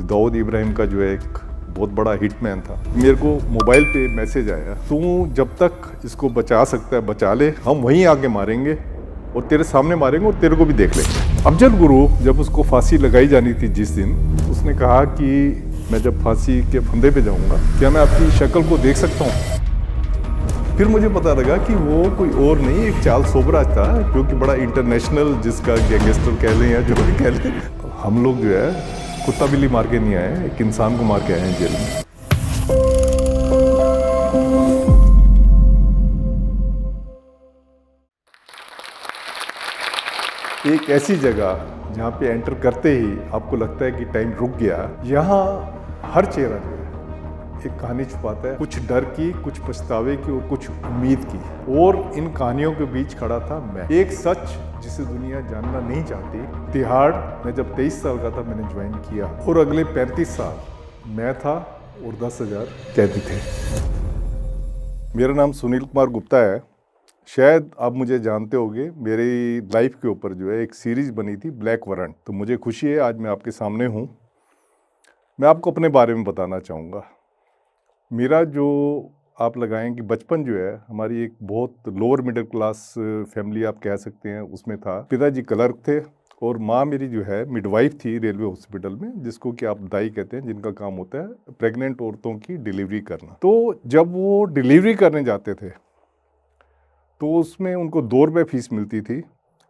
दाऊद इब्राहिम का जो है एक बहुत बड़ा हिटमैन था। मेरे को मोबाइल पे मैसेज आया, तू जब तक इसको बचा सकता है बचा ले, हम वहीं आके मारेंगे और तेरे सामने मारेंगे और तेरे को भी देख लेंगे। अफजल गुरु जब उसको फांसी लगाई जानी थी जिस दिन, उसने कहा कि मैं जब फांसी के फंदे पे जाऊंगा, क्या मैं आपकी शक्ल को देख सकता हूँ? फिर मुझे पता लगा कि वो कोई और नहीं, एक चार्ल्स सोबराज था, जो कि बड़ा इंटरनेशनल, जिसका गैंगस्टर कह लें या जो भी कह लें। हम लोग जो है कुत्ता बिल्ली मार के नहीं आए, एक इंसान को मार के आए हैं जेल में। एक ऐसी जगह जहाँ पे एंटर करते ही आपको लगता है कि टाइम रुक गया। यहाँ हर चेहरा जो है एक कहानी छुपाता है, कुछ डर की, कुछ पछतावे की और कुछ उम्मीद की। और इन कहानियों के बीच खड़ा था मैं, एक सच जिसे दुनिया जानना नहीं चाहती। तिहाड़ मैं जब 23 साल का था मैंने ज्वाइन किया और अगले 35 साल मैं था और 10,000 कैदी थे। मेरा नाम सुनील कुमार गुप्ता है। शायद आप मुझे जानते होंगे, मेरी लाइफ के ऊपर जो है एक सीरीज बनी थी ब्लैक वारंट। तो मुझे खुशी है आज मैं आपके सामने हूँ। मैं आपको अपने बारे में बताना चाहूँगा। मेरा जो आप लगाएं कि बचपन जो है हमारी एक बहुत लोअर मिडिल क्लास फैमिली आप कह सकते हैं, उसमें था। पिताजी क्लर्क थे और माँ मेरी जो है मिडवाइफ थी रेलवे हॉस्पिटल में, जिसको कि आप दाई कहते हैं, जिनका काम होता है प्रेग्नेंट औरतों की डिलीवरी करना। तो जब वो डिलीवरी करने जाते थे तो उसमें उनको 2 रुपये फीस मिलती थी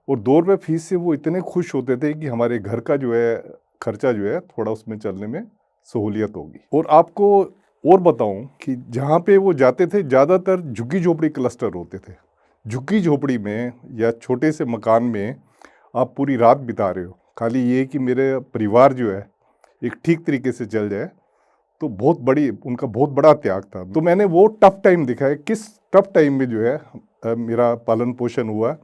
और 2 रुपये फीस से वो इतने खुश होते थे कि हमारे घर का जो है खर्चा जो है थोड़ा उसमें चलने में सहूलियत होगी। और आपको और बताऊं कि जहाँ पे वो जाते थे ज़्यादातर झुग्गी झोपड़ी क्लस्टर होते थे। झुग्गी झोपड़ी में या छोटे से मकान में आप पूरी रात बिता रहे हो, खाली ये कि मेरे परिवार जो है एक ठीक तरीके से चल जाए। तो बहुत बड़ी उनका बहुत बड़ा त्याग था। तो मैंने वो टफ टाइम देखा है, किस टफ टाइम में जो है मेरा पालन पोषण हुआ।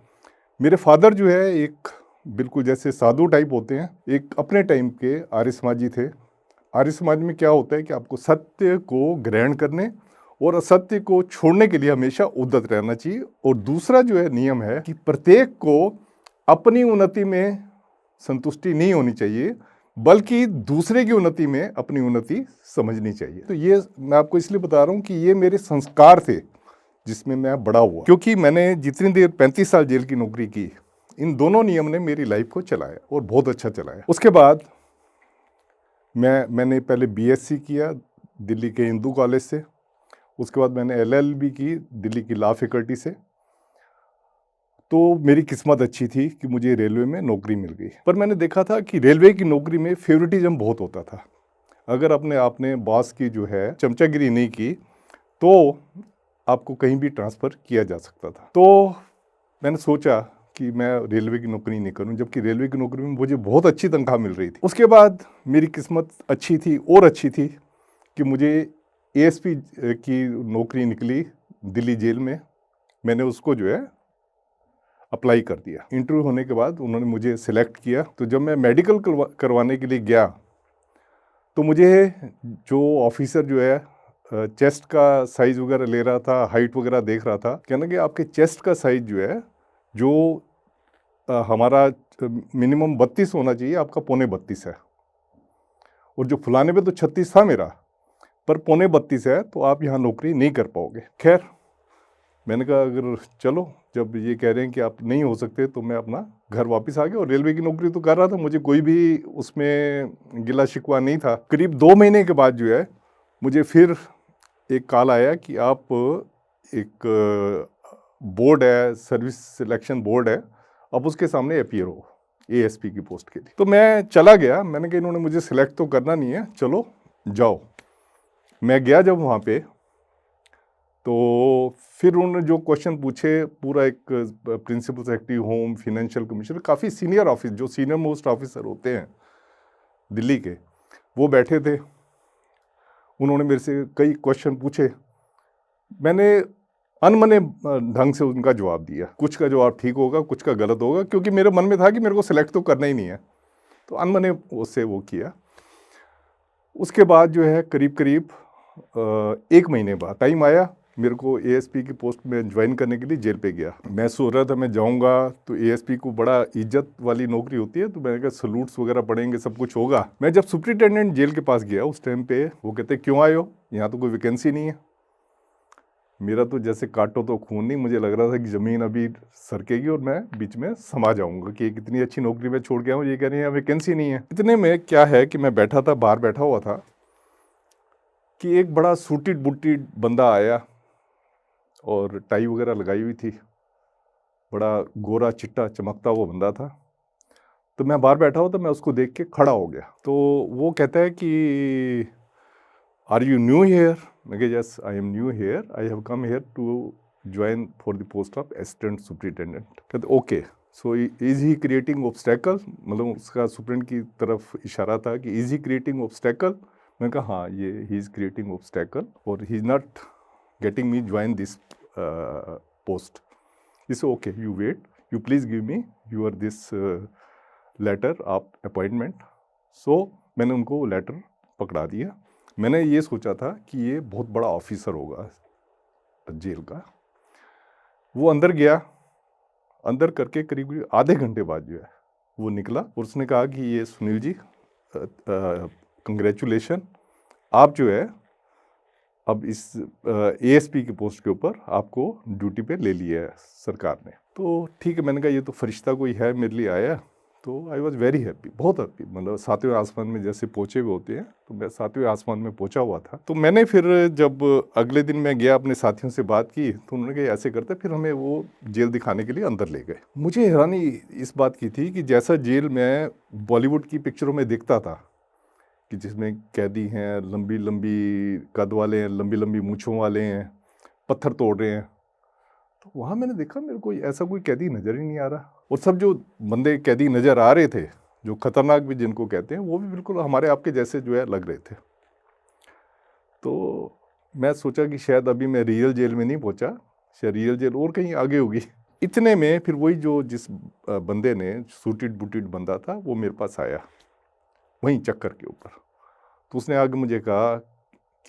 मेरे फादर जो है एक बिल्कुल जैसे साधु टाइप होते हैं, एक अपने टाइम के आर्य समाजी थे। आर्य समाज में क्या होता है कि आपको सत्य को ग्रहण करने और असत्य को छोड़ने के लिए हमेशा उद्यत रहना चाहिए। और दूसरा जो है नियम है कि प्रत्येक को अपनी उन्नति में संतुष्टि नहीं होनी चाहिए, बल्कि दूसरे की उन्नति में अपनी उन्नति समझनी चाहिए। तो ये मैं आपको इसलिए बता रहा हूँ कि ये मेरे संस्कार थे जिसमें मैं बड़ा हुआ। क्योंकि मैंने जितनी देर 35 साल जेल की नौकरी की, इन दोनों नियम ने मेरी लाइफ को चलाया और बहुत अच्छा चलाया। उसके बाद मैंने पहले बीएससी किया दिल्ली के हिंदू कॉलेज से। उसके बाद मैंने एलएलबी की दिल्ली की लॉ फैकल्टी से। तो मेरी किस्मत अच्छी थी कि मुझे रेलवे में नौकरी मिल गई। पर मैंने देखा था कि रेलवे की नौकरी में फेवरेटिज्म बहुत होता था। अगर आपने बॉस की जो है चमचागिरी नहीं की तो आपको कहीं भी ट्रांसफ़र किया जा सकता था। तो मैंने सोचा कि मैं रेलवे की नौकरी नहीं करूं, जबकि रेलवे की नौकरी में मुझे बहुत अच्छी तनख्वाह मिल रही थी। उसके बाद मेरी किस्मत अच्छी थी और अच्छी थी कि मुझे एएसपी की नौकरी निकली दिल्ली जेल में। मैंने उसको जो है अप्लाई कर दिया। इंटरव्यू होने के बाद उन्होंने मुझे सिलेक्ट किया। तो जब मैं मेडिकल करवाने के लिए गया तो मुझे जो ऑफिसर जो है चेस्ट का साइज़ वगैरह ले रहा था, हाइट वगैरह देख रहा था, कहना कि आपके चेस्ट का साइज़ जो है, जो हमारा मिनिमम 32 होना चाहिए, आपका 32.25 है। और जो फुलाने पे तो 36 था मेरा, पर 32.25 है, तो आप यहाँ नौकरी नहीं कर पाओगे। खैर मैंने कहा अगर चलो, जब ये कह रहे हैं कि आप नहीं हो सकते, तो मैं अपना घर वापस आ गया। और रेलवे की नौकरी तो कर रहा था, मुझे कोई भी उसमें गिला शिकवा नहीं था। करीब 2 महीने के बाद जो है मुझे फिर एक कॉल आया कि आप एक बोर्ड है, सर्विस सिलेक्शन बोर्ड है, अब उसके सामने अपीयर हो एएसपी की पोस्ट के लिए। तो मैं चला गया। मैंने कहा इन्होंने मुझे सिलेक्ट तो करना नहीं है, चलो जाओ। मैं गया जब वहाँ पे, तो फिर उन्होंने जो क्वेश्चन पूछे, पूरा एक principal secretary home, financial commissioner, काफ़ी सीनियर ऑफिस, जो सीनियर मोस्ट ऑफिसर होते हैं दिल्ली के, वो बैठे थे। उन्होंने मेरे से कई क्वेश्चन पूछे। मैंने अनमने ढंग से उनका जवाब दिया। कुछ का जवाब ठीक होगा, कुछ का गलत होगा, क्योंकि मेरे मन में था कि मेरे को सिलेक्ट तो करना ही नहीं है। तो अनमने उससे वो किया। उसके बाद जो है करीब 1 महीने बाद टाइम आया मेरे को एएसपी की पोस्ट में ज्वाइन करने के लिए जेल पे गया। मैं सोच रहा था मैं जाऊंगा तो एएसपी को बड़ा इज्जत वाली नौकरी होती है, तो मैंने कहा सलूट्स वगैरह पड़ेंगे, सब कुछ होगा। मैं जब सुप्रिटेंडेंट जेल के पास गया उस टाइम पे वो कहते क्यों आए हो, यहाँ तो कोई वैकेंसी नहीं है। मेरा तो जैसे काटो तो खून नहीं, मुझे लग रहा था कि ज़मीन अभी सरकेगी और मैं बीच में समा जाऊंगा कि एक इतनी अच्छी नौकरी में छोड़ गया हूँ, ये कह रही है वैकेंसी नहीं है। इतने में क्या है कि मैं बैठा था, बाहर बैठा हुआ था, कि एक बड़ा सूटिड बुटिड बंदा आया और टाई वगैरह लगाई हुई थी, बड़ा गोरा चिट्टा चमकता वो बंदा था। तो मैं बाहर बैठा हुआ तो मैं उसको देख के खड़ा हो गया। तो वो कहता है कि आर यू न्यू हेयर? मैं कहा yes I am new here, I have come here to join for the post of assistant superintendent. कहते okay, so is he creating obstacle, मतलब उसका सुप्रिटेंडेंट की तरफ इशारा था कि इज ही क्रिएटिंग ऑब्स्टेकल। मैंने कहा हाँ, ये ही इज़ क्रिएटिंग ऑब्स्टेकल और he is not getting me join this post. इस okay, you wait, you please give me your this letter of appointment. So मैंने उनको वो लेटर पकड़ा दिया। मैंने ये सोचा था कि ये बहुत बड़ा ऑफिसर होगा जेल का। वो अंदर गया, अंदर करके करीब आधे घंटे बाद जो है वो निकला और उसने कहा कि ये सुनील जी कंग्रेचुलेशन, आप जो है अब इस एएसपी की पोस्ट के ऊपर आपको ड्यूटी पे ले लिया है सरकार ने। तो ठीक है, मैंने कहा ये तो फरिश्ता कोई है मेरे लिए आया। तो आई वॉज वेरी हैप्पी, बहुत हैप्पी, मतलब सातवें आसमान में जैसे पहुँचे हुए होते हैं, तो मैं सातवें आसमान में पहुँचा हुआ था। तो मैंने फिर जब अगले दिन मैं गया अपने साथियों से बात की तो उन्होंने कहा ऐसे करते, फिर हमें वो जेल दिखाने के लिए अंदर ले गए। मुझे हैरानी इस बात की थी कि जैसा जेल मैं बॉलीवुड की पिक्चरों में देखता था कि जिसमें कैदी हैं, लंबी लंबी कद वाले हैं, लंबी लंबी मूँछों वाले हैं, पत्थर तोड़ रहे हैं, तो वहाँ मैंने देखा मेरे को ऐसा कोई कैदी नज़र ही नहीं आ रहा। और सब जो बंदे कैदी नज़र आ रहे थे, जो खतरनाक भी जिनको कहते हैं, वो भी बिल्कुल हमारे आपके जैसे जो है लग रहे थे। तो मैं सोचा कि शायद अभी मैं रियल जेल में नहीं पहुँचा, शायद रियल जेल और कहीं आगे होगी। इतने में फिर वही जो जिस बंदे ने, सूटिड बुटिड बंदा था, वो मेरे पास आया वहीं चक्कर के ऊपर। तो उसने आगे मुझे कहा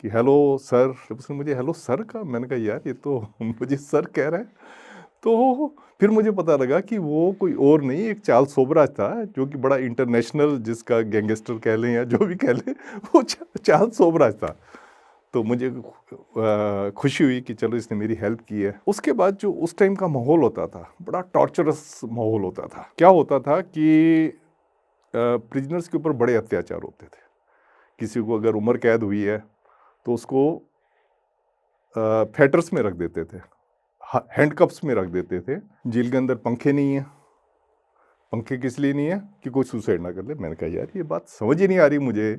कि हेलो सर। जब उसने मुझे हेलो सर कहा, मैंने कहा यार ये तो मुझे सर कह रहा है। तो फिर मुझे पता लगा कि वो कोई और नहीं, एक चार्ल्स सोबराज था, जो कि बड़ा इंटरनेशनल, जिसका गैंगस्टर कह लें या जो भी कह लें, वो चार्ल्स सोबराज था। तो मुझे खुशी हुई कि चलो इसने मेरी हेल्प की है। उसके बाद जो उस टाइम का माहौल होता था, बड़ा टॉर्चरस माहौल होता था। क्या होता था कि प्रिजनर्स के ऊपर बड़े अत्याचार होते थे। किसी को अगर उम्र कैद हुई है तो उसको फेटर्स में रख देते थे, हैंडकप्स में रख देते थे। जेल के अंदर पंखे नहीं है। पंखे किस लिए नहीं है? कि कोई सुसाइड ना कर ले। मैंने कहा यार ये बात समझ ही नहीं आ रही मुझे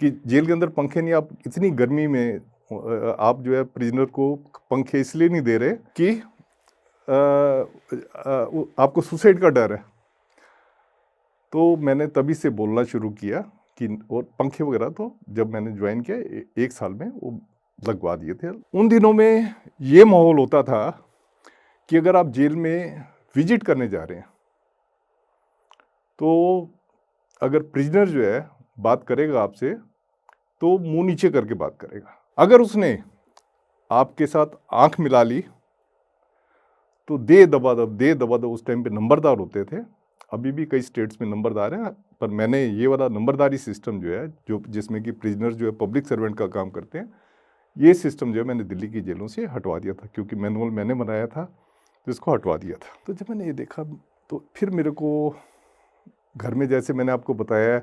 कि जेल के अंदर पंखे नहीं, आप इतनी गर्मी में आप जो है प्रिजनर को पंखे इसलिए नहीं दे रहे कि आपको सुसाइड का डर है। तो मैंने तभी से बोलना शुरू किया कि, और पंखे वगैरह तो जब मैंने ज्वाइन किया 1 साल में वो लगवा दिए थे। उन दिनों में ये माहौल होता था कि अगर आप जेल में विजिट करने जा रहे हैं तो अगर प्रिजनर जो है बात करेगा आपसे तो मुंह नीचे करके बात करेगा। अगर उसने आपके साथ आंख मिला ली तो दे दबा उस टाइम पे नंबरदार होते थे, अभी भी कई स्टेट्स में नंबरदार हैं, पर मैंने ये वाला नंबरदारी सिस्टम जो है, जो जिसमें कि प्रिजनर जो है पब्लिक सर्वेंट का काम करते हैं, ये सिस्टम जो है मैंने दिल्ली की जेलों से हटवा दिया था, क्योंकि मैनुअल मैंने बनाया था तो इसको हटवा दिया था। तो जब मैंने ये देखा तो फिर मेरे को घर में, जैसे मैंने आपको बताया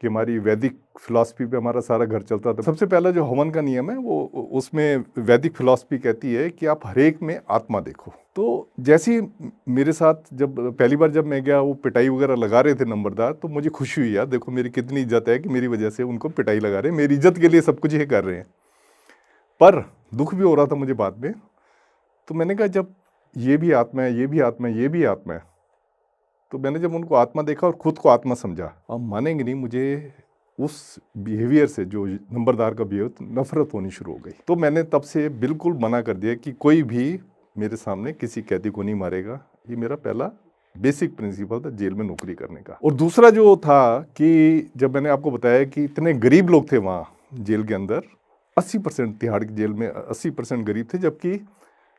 कि हमारी वैदिक फिलॉसफी पे हमारा सारा घर चलता था। सबसे पहला जो हवन का नियम है वो, उसमें वैदिक फिलॉसफी कहती है कि आप हरेक में आत्मा देखो। तो जैसे ही मेरे साथ जब पहली बार जब मैं गया, वो पिटाई वगैरह लगा रहे थे नंबरदार, तो मुझे खुशी हुई यार, देखो मेरी कितनी इज्जत है कि मेरी वजह से उनको पिटाई लगा रहे हैं, मेरी इज्जत के लिए सब कुछ ये कर रहे हैं। पर दुख भी हो रहा था मुझे बाद में। तो मैंने कहा जब ये भी आत्मा है, ये भी आत्मा है, ये भी आत्मा है, तो मैंने जब उनको आत्मा देखा और खुद को आत्मा समझा, अब मानेंगे नहीं, मुझे उस बिहेवियर से, जो नंबरदार का बिहेवियर, नफरत होनी शुरू हो गई। तो मैंने तब से बिल्कुल मना कर दिया कि कोई भी मेरे सामने किसी कैदी को नहीं मारेगा। ये मेरा पहला बेसिक प्रिंसिपल था जेल में नौकरी करने का। और दूसरा जो था कि जब मैंने आपको बताया कि इतने गरीब लोग थे वहाँ जेल के अंदर, 80% तिहाड़ की जेल में 80% गरीब थे, जबकि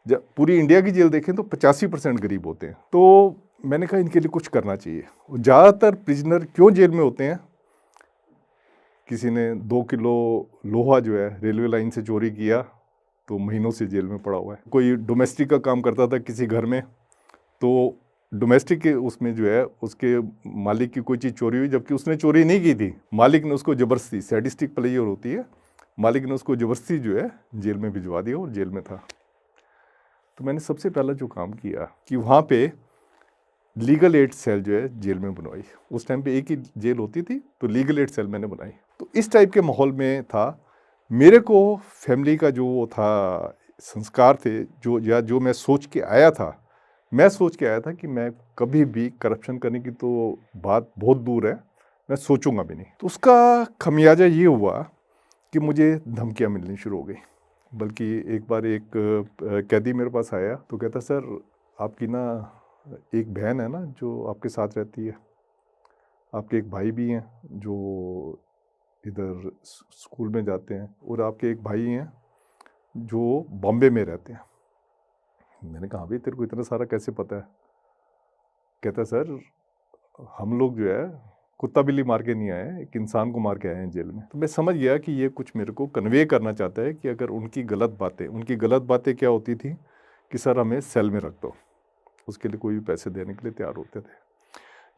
जब पूरी इंडिया की जेल देखें तो 85% गरीब होते हैं। तो मैंने कहा इनके लिए कुछ करना चाहिए। ज़्यादातर प्रिजनर क्यों जेल में होते हैं? किसी ने 2 किलो लोहा जो है रेलवे लाइन से चोरी किया तो महीनों से जेल में पड़ा हुआ है। कोई डोमेस्टिक का काम करता था किसी घर में, तो डोमेस्टिक के उसमें जो है उसके मालिक की कोई चीज़ चोरी हुई, जबकि उसने चोरी नहीं की थी, मालिक ने उसको ज़बरदस्ती, सैडिस्टिक प्लेयर होती है, मालिक ने उसको ज़बरदस्ती जो है जेल में भिजवा दिया और जेल में था। तो मैंने सबसे पहला जो काम किया कि वहाँ पे लीगल एड सेल जो है जेल में बनवाई। उस टाइम पे एक ही जेल होती थी, तो लीगल एड सेल मैंने बनाई। तो इस टाइप के माहौल में था। मेरे को फैमिली का जो वो था संस्कार थे, जो मैं सोच के आया था, मैं सोच के आया था कि मैं कभी भी करप्शन करने की तो बात बहुत दूर है, मैं सोचूंगा भी नहीं। तो उसका खमियाजा ये हुआ कि मुझे धमकियाँ मिलनी शुरू हो गई। बल्कि एक बार एक कैदी मेरे पास आया तो कहता, सर आपकी ना एक बहन है ना जो आपके साथ रहती है, आपके एक भाई भी हैं जो इधर स्कूल में जाते हैं, और आपके एक भाई हैं जो बॉम्बे में रहते हैं। मैंने कहा भाई तेरे को इतना सारा कैसे पता है? कहता सर हम लोग जो है कुत्ता बिल्ली मार के नहीं आए, एक इंसान को मार के आए हैं जेल में। तो मैं समझ गया कि ये कुछ मेरे को कन्वे करना चाहता है कि अगर उनकी गलत बातें क्या होती थी कि सर हमें सेल में रख दो, उसके लिए कोई भी पैसे देने के लिए तैयार होते थे।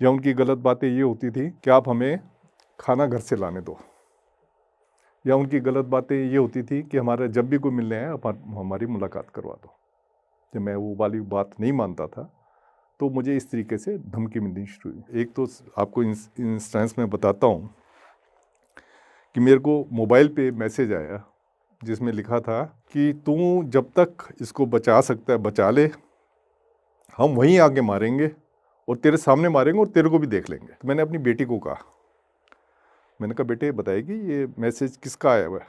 या उनकी गलत बातें ये होती थी कि आप हमें खाना घर से लाने दो। या उनकी गलत बातें ये होती थी कि हमारा जब भी कोई मिलने आए आप हमारी मुलाकात करवा दो। जब मैं वो वाली बात नहीं मानता था तो मुझे इस तरीके से धमकी मिलनी शुरू हुई। एक तो आपको इंस्टेंस में बताता हूँ कि मेरे को मोबाइल पे मैसेज आया जिसमें लिखा था कि तू जब तक इसको बचा सकता है बचा ले, हम वहीं आके मारेंगे और तेरे सामने मारेंगे और तेरे को भी देख लेंगे। तो मैंने अपनी बेटी को कहा, मैंने कहा बेटे बताएगी ये मैसेज किसका आया हुआ है?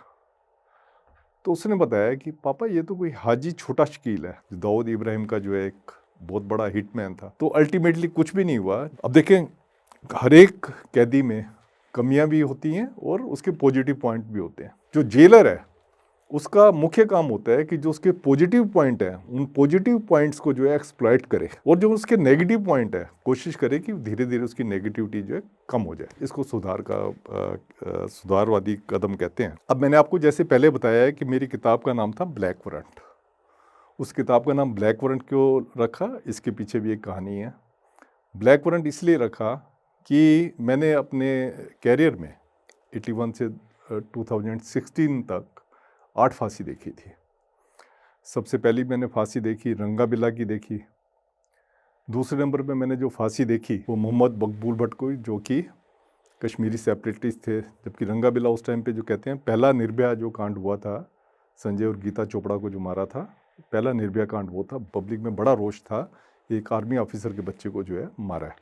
तो उसने बताया कि पापा ये तो कोई हाजी छोटा शकील है, दाऊद इब्राहिम का जो है एक बहुत बड़ा हिटमैन था। तो अल्टीमेटली कुछ भी नहीं हुआ। अब देखें हर एक कैदी में कमियां भी होती हैं और उसके पॉजिटिव पॉइंट भी होते हैं। जो जेलर है उसका मुख्य काम होता है कि जो उसके पॉजिटिव पॉइंट है उन पॉजिटिव पॉइंट्स को जो है एक्सप्लॉइट करे, और जो उसके नेगेटिव पॉइंट है कोशिश करे कि धीरे धीरे उसकी नेगेटिविटी जो है कम हो जाए। इसको सुधारवादी कदम कहते हैं। अब मैंने आपको जैसे पहले बताया है कि मेरी किताब का नाम था ब्लैक वारंट। उस किताब का नाम ब्लैक वारंट क्यों रखा, इसके पीछे भी एक कहानी है। ब्लैक वारंट इसलिए रखा कि मैंने अपने कैरियर में 81 से 2016 तक 8 फांसी देखी थी। सबसे पहली मैंने फांसी देखी रंगा बिल्ला की देखी। दूसरे नंबर पे मैंने जो फांसी देखी वो मोहम्मद मकबूल भट्ट को, जो कि कश्मीरी सेपरेटिस्ट थे। जबकि रंगा बिल्ला उस टाइम पे जो कहते हैं पहला निर्भया जो कांड हुआ था, संजय और गीता चोपड़ा को जो मारा था, पहला निर्भया कांड वो था। पब्लिक में बड़ा रोष था, एक आर्मी ऑफिसर के बच्चे को जो है मारा है।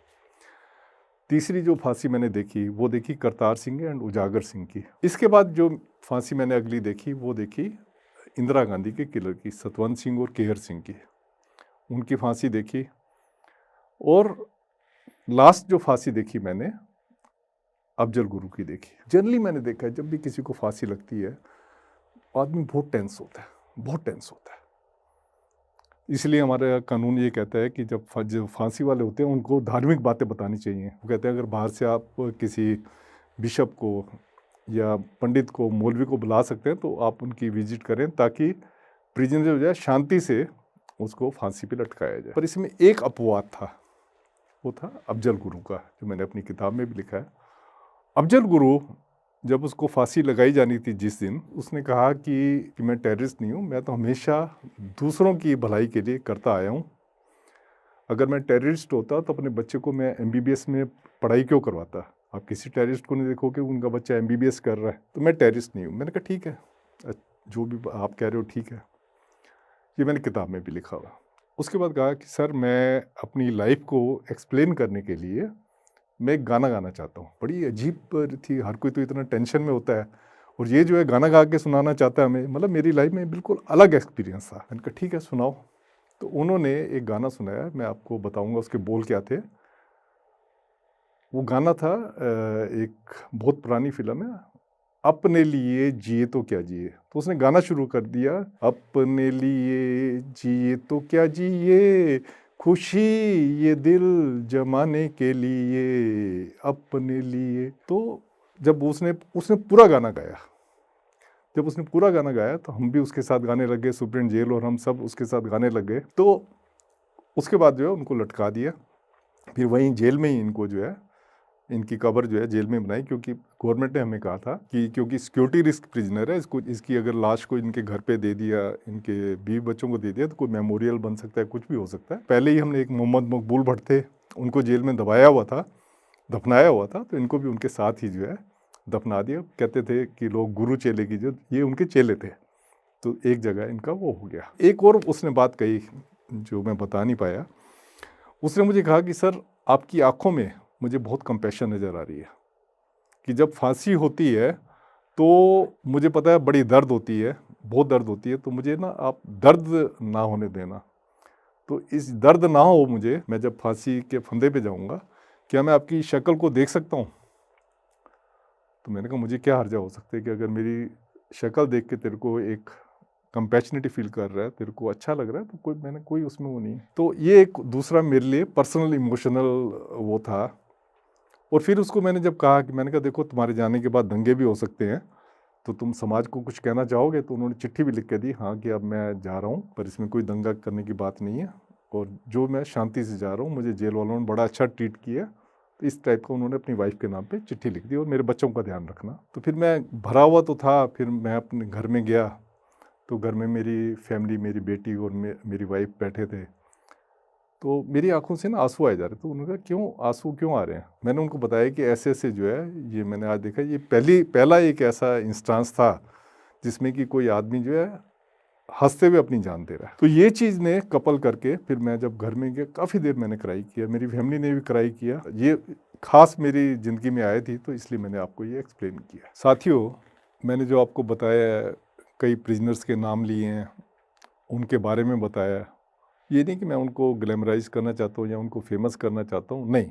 तीसरी जो फांसी मैंने देखी वो देखी करतार सिंह एंड उजागर सिंह की। इसके बाद जो फांसी मैंने अगली देखी वो देखी इंदिरा गांधी के किलर की, सतवंत सिंह और केहर सिंह की, उनकी फांसी देखी। और लास्ट जो फांसी देखी मैंने अफजल गुरु की देखी। जनरली मैंने देखा है जब भी किसी को फांसी लगती है आदमी बहुत टेंस होता है, बहुत टेंस होता है। इसलिए हमारा कानून ये कहता है कि जब फांसी वाले होते हैं उनको धार्मिक बातें बतानी चाहिए। वो कहते हैं अगर बाहर से आप किसी बिशप को या पंडित को, मौलवी को बुला सकते हैं तो आप उनकी विजिट करें ताकि प्रिजनर जो है शांति से उसको फांसी पे लटकाया जाए। पर इसमें एक अपवाद था, वो था अफजल गुरु का, जो मैंने अपनी किताब में भी लिखा है। अफजल गुरु जब उसको फांसी लगाई जानी थी जिस दिन, उसने कहा कि मैं टेररिस्ट नहीं हूँ, मैं तो हमेशा दूसरों की भलाई के लिए करता आया हूँ। अगर मैं टेररिस्ट होता तो अपने बच्चे को मैं MBBS में पढ़ाई क्यों करवाता? आप किसी टेररिस्ट को नहीं देखोगे उनका बच्चा MBBS कर रहा है। तो मैं टेररिस्ट नहीं हूँ। मैंने कहा ठीक है, जो भी आप कह रहे हो ठीक है। ये मैंने किताब में भी लिखा हुआ। उसके बाद कहा कि सर मैं अपनी लाइफ को एक्सप्लेन करने के लिए मैं एक गाना गाना चाहता हूँ। बड़ी अजीब थी, हर कोई तो इतना टेंशन में होता है और ये जो है गाना गा के सुनाना चाहता है हमें। मतलब मेरी लाइफ में बिल्कुल अलग एक्सपीरियंस था। मैंने कहा ठीक है सुनाओ। तो उन्होंने एक गाना सुनाया, मैं आपको बताऊंगा उसके बोल क्या थे। वो गाना था, एक बहुत पुरानी फिल्म है अपने लिए जिए तो क्या जिए। तो उसने गाना शुरू कर दिया, अपने लिए जिए तो क्या जिए, खुशी ये दिल जमाने के लिए, अपने लिए। तो जब उसने पूरा गाना गाया, जब उसने पूरा गाना गाया तो हम भी उसके साथ गाने लग गए, सुप्रीम जेल और हम सब उसके साथ गाने लग गए। तो उसके बाद जो है उनको लटका दिया। फिर वहीं जेल में ही इनको जो है, इनकी कब्र जो है जेल में बनाई, क्योंकि गवर्नमेंट ने हमें कहा था कि क्योंकि सिक्योरिटी रिस्क प्रिजनर है, इसकी अगर लाश को इनके घर पे दे दिया, इनके बीवी बच्चों को दे दिया तो कोई मेमोरियल बन सकता है, कुछ भी हो सकता है। पहले ही हमने एक मोहम्मद मकबूल भट्ट थे, उनको जेल में दबाया हुआ था, दफनाया हुआ था, तो इनको भी उनके साथ ही जो है दफना दिया। कहते थे कि लोग गुरु चेले की, जो ये उनके चेले थे, तो एक जगह इनका वो हो गया। एक और उसने बात कही जो मैं बता नहीं पाया। उसने मुझे कहा कि सर आपकी आंखों में मुझे बहुत कंपैशन नज़र आ रही है, कि जब फांसी होती है तो मुझे पता है बड़ी दर्द होती है, बहुत दर्द होती है, तो मुझे ना आप दर्द ना होने देना। तो इस दर्द ना हो मुझे, मैं जब फांसी के फंदे पे जाऊंगा, क्या मैं आपकी शक्ल को देख सकता हूँ? तो मैंने कहा मुझे क्या हर्जा हो सकता है कि अगर मेरी शक्ल देख के तेरे को एक कंपैशनिटी फील कर रहा है, तेरे को अच्छा लग रहा है, तो कोई उसमें वो नहीं है। तो ये एक दूसरा मेरे लिए पर्सनल इमोशनल वो था। और फिर उसको मैंने जब कहा कि मैंने कहा देखो तुम्हारे जाने के बाद दंगे भी हो सकते हैं, तो तुम समाज को कुछ कहना चाहोगे? तो उन्होंने चिट्ठी भी लिख के दी, हाँ कि अब मैं जा रहा हूँ, पर इसमें कोई दंगा करने की बात नहीं है, और जो मैं शांति से जा रहा हूँ, मुझे जेल वालों ने बड़ा अच्छा ट्रीट किया। तो इस टाइप का उन्होंने अपनी वाइफ के नाम पे चिट्ठी लिख दी, और मेरे बच्चों का ध्यान रखना। तो फिर मैं भरा हुआ तो था, फिर मैं अपने घर में गया, तो घर में मेरी फैमिली, मेरी बेटी और मेरी वाइफ बैठे थे। तो मेरी आंखों से ना आंसू आए जा रहे। तो उन्होंने कहा क्यों आंसू क्यों आ रहे हैं? मैंने उनको बताया कि ऐसे ऐसे जो है, ये मैंने आज देखा, ये पहला एक ऐसा इंस्टांस था जिसमें कि कोई आदमी जो है हंसते हुए अपनी जान दे रहा है। तो ये चीज़ ने कपल करके फिर मैं जब घर में गया, काफ़ी देर मैंने क्राई किया, मेरी फैमिली ने भी क्राई किया। ये खास मेरी ज़िंदगी में आए थी, तो इसलिए मैंने आपको ये एक्सप्लेन किया। साथियों, मैंने जो आपको बताया, कई प्रिजनर्स के नाम लिए हैं, उनके बारे में बताया। ये नहीं कि मैं उनको ग्लैमराइज करना चाहता हूँ या उनको फेमस करना चाहता हूँ, नहीं,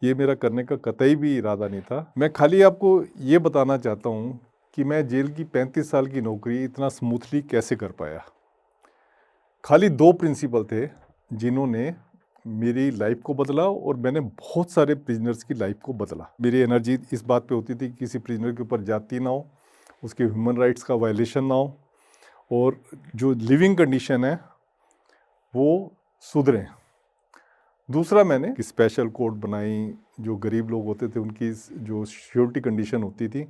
ये मेरा करने का कतई भी इरादा नहीं था। मैं खाली आपको ये बताना चाहता हूँ कि मैं जेल की 35 साल की नौकरी इतना स्मूथली कैसे कर पाया। खाली 2 प्रिंसिपल थे जिन्होंने मेरी लाइफ को बदला, और मैंने बहुत सारे प्रिजनर्स की लाइफ को बदला। मेरी एनर्जी इस बात पे होती थी कि किसी प्रिजनर के ऊपर जाति ना हो, उसके ह्यूमन राइट्स का वायलेशन ना हो, और जो लिविंग कंडीशन है वो सुधरें। दूसरा, मैंने स्पेशल कोर्ट बनाई, जो गरीब लोग होते थे उनकी जो सिक्योरिटी कंडीशन होती थी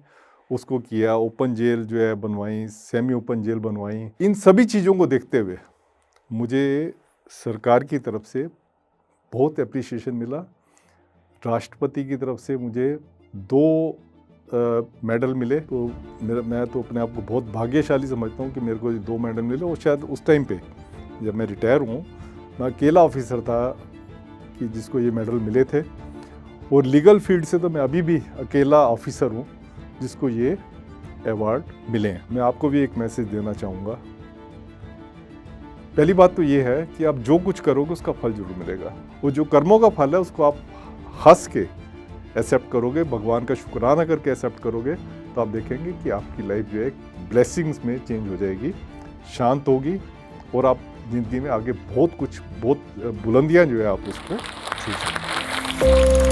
उसको किया, ओपन जेल जो है बनवाई, सेमी ओपन जेल बनवाई। इन सभी चीज़ों को देखते हुए मुझे सरकार की तरफ से बहुत एप्रिसिएशन मिला। राष्ट्रपति की तरफ से मुझे 2 मेडल मिले। तो मैं तो अपने आप को बहुत भाग्यशाली समझता हूँ कि मेरे को 2 मेडल मिले। और शायद उस टाइम पे जब मैं रिटायर हूँ, मैं अकेला ऑफिसर था कि जिसको ये मेडल मिले थे, और लीगल फील्ड से तो मैं अभी भी अकेला ऑफिसर हूँ जिसको ये अवार्ड मिले हैं। मैं आपको भी एक मैसेज देना चाहूँगा। पहली बात तो ये है कि आप जो कुछ करोगे उसका फल जरूर मिलेगा। वो जो कर्मों का फल है उसको आप हंस के एक्सेप्ट करोगे, भगवान का शुक्राना करके एक्सेप्ट करोगे, तो आप देखेंगे कि आपकी लाइफ जो है ब्लेसिंग्स में चेंज हो जाएगी, शांत होगी, और आप ज़िंदगी में आगे बहुत बुलंदियां जो है आप उसको छू सकते हैं।